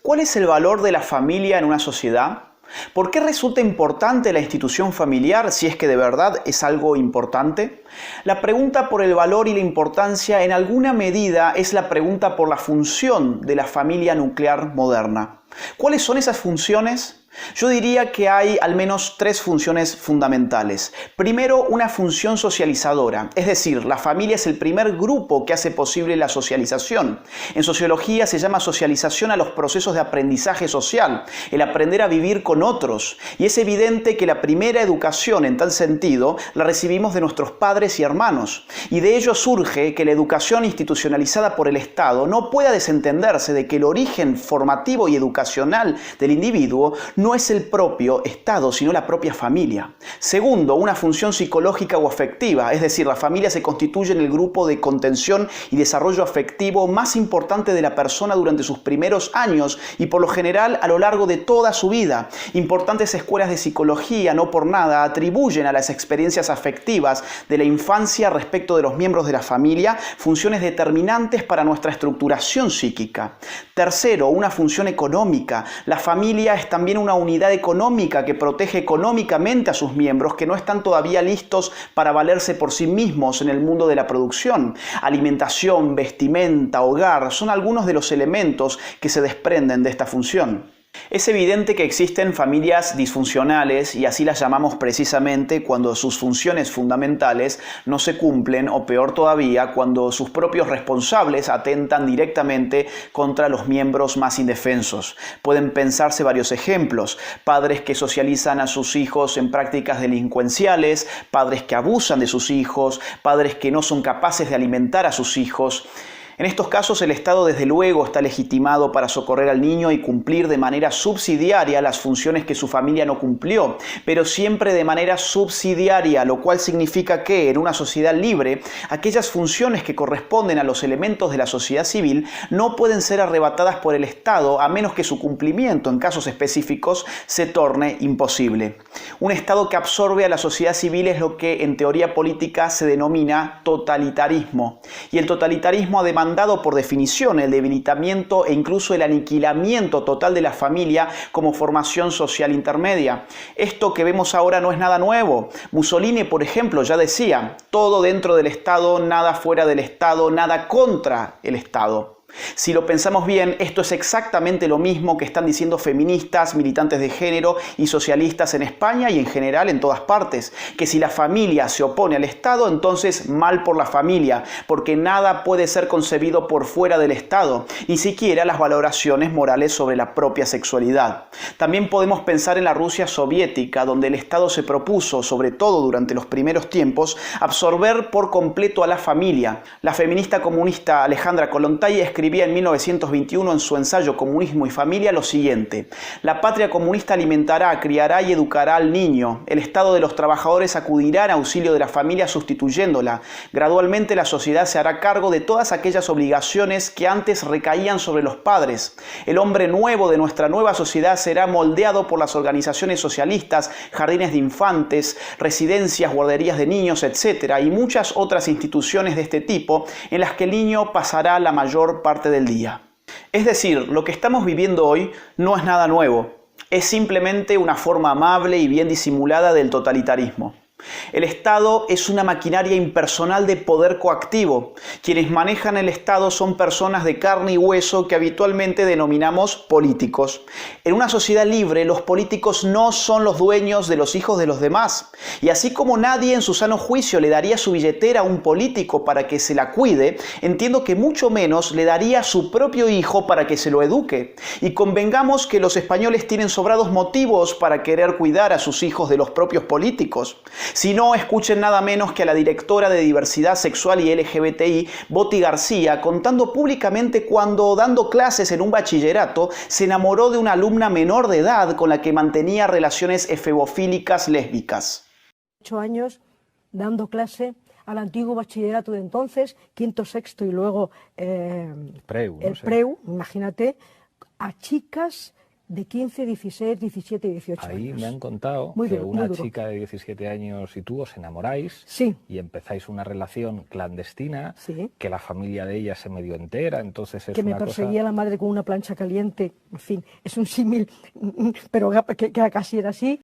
¿Cuál es el valor de la familia en una sociedad? ¿Por qué resulta importante la institución familiar si es que de verdad es algo importante? La pregunta por el valor y la importancia en alguna medida es la pregunta por la función de la familia nuclear moderna. ¿Cuáles son esas funciones? Yo diría que hay al menos tres funciones fundamentales. Primero, una función socializadora, es decir, la familia es el primer grupo que hace posible la socialización. En sociología se llama socialización a los procesos de aprendizaje social, el aprender a vivir con otros. Y es evidente que la primera educación en tal sentido la recibimos de nuestros padres y hermanos. Y de ello surge que la educación institucionalizada por el Estado no pueda desentenderse de que el origen formativo y educacional del individuo no es el propio Estado, sino la propia familia. Segundo, una función psicológica o afectiva, es decir, la familia se constituye en el grupo de contención y desarrollo afectivo más importante de la persona durante sus primeros años y por lo general a lo largo de toda su vida. Importantes escuelas de psicología, no por nada, atribuyen a las experiencias afectivas de la infancia respecto de los miembros de la familia funciones determinantes para nuestra estructuración psíquica. Tercero, una función económica. La familia es también una unidad económica que protege económicamente a sus miembros que no están todavía listos para valerse por sí mismos en el mundo de la producción. Alimentación, vestimenta, hogar son algunos de los elementos que se desprenden de esta función. Es evidente que existen familias disfuncionales y así las llamamos precisamente cuando sus funciones fundamentales no se cumplen o peor todavía cuando sus propios responsables atentan directamente contra los miembros más indefensos. Pueden pensarse varios ejemplos: padres que socializan a sus hijos en prácticas delincuenciales, padres que abusan de sus hijos, padres que no son capaces de alimentar a sus hijos. En estos casos el Estado desde luego está legitimado para socorrer al niño y cumplir de manera subsidiaria las funciones que su familia no cumplió, pero siempre de manera subsidiaria, lo cual significa que en una sociedad libre aquellas funciones que corresponden a los elementos de la sociedad civil no pueden ser arrebatadas por el Estado a menos que su cumplimiento en casos específicos se torne imposible. Un Estado que absorbe a la sociedad civil es lo que en teoría política se denomina totalitarismo, y el totalitarismo además dado por definición el debilitamiento e incluso el aniquilamiento total de la familia como formación social intermedia. Esto que vemos ahora no es nada nuevo. Mussolini, por ejemplo, ya decía: todo dentro del Estado, nada fuera del Estado, nada contra el Estado. Si lo pensamos bien, esto es exactamente lo mismo que están diciendo feministas, militantes de género y socialistas en España y en general en todas partes, que si la familia se opone al Estado, entonces mal por la familia, porque nada puede ser concebido por fuera del Estado, ni siquiera las valoraciones morales sobre la propia sexualidad. También podemos pensar en la Rusia soviética, donde el Estado se propuso, sobre todo durante los primeros tiempos, absorber por completo a la familia. La feminista comunista Alejandra Kollontai escribía en 1921 en su ensayo Comunismo y Familia lo siguiente: la patria comunista alimentará, criará y educará al niño. El Estado de los trabajadores acudirá en auxilio de la familia sustituyéndola. Gradualmente la sociedad se hará cargo de todas aquellas obligaciones que antes recaían sobre los padres. El hombre nuevo de nuestra nueva sociedad será moldeado por las organizaciones socialistas, jardines de infantes, residencias, guarderías de niños, etc. y muchas otras instituciones de este tipo en las que el niño pasará la mayor parte del día. Es decir, lo que estamos viviendo hoy no es nada nuevo, es simplemente una forma amable y bien disimulada del totalitarismo. El Estado es una maquinaria impersonal de poder coactivo. Quienes manejan el Estado son personas de carne y hueso que habitualmente denominamos políticos. En una sociedad libre, los políticos no son los dueños de los hijos de los demás. Y así como nadie en su sano juicio le daría su billetera a un político para que se la cuide, entiendo que mucho menos le daría a su propio hijo para que se lo eduque. Y convengamos que los españoles tienen sobrados motivos para querer cuidar a sus hijos de los propios políticos. Si no, escuchen nada menos que a la directora de Diversidad Sexual y LGBTI, Boti García, contando públicamente cuando, dando clases en un bachillerato, se enamoró de una alumna menor de edad con la que mantenía relaciones efebofílicas lésbicas. 8 años dando clase al antiguo bachillerato de entonces, quinto, sexto y luego Preu, el no sé. Preu, imagínate, a chicas de 15, 16, 17 y 18 Ahí años. me han contado Muy que duro, muy una duro. chica de 17 años y tú os enamoráis Sí. y empezáis una relación clandestina, Sí. que la familia de ella se medio entera, entonces es Que me una perseguía cosa... la madre con una plancha caliente, en fin, es un símil, pero que casi era así.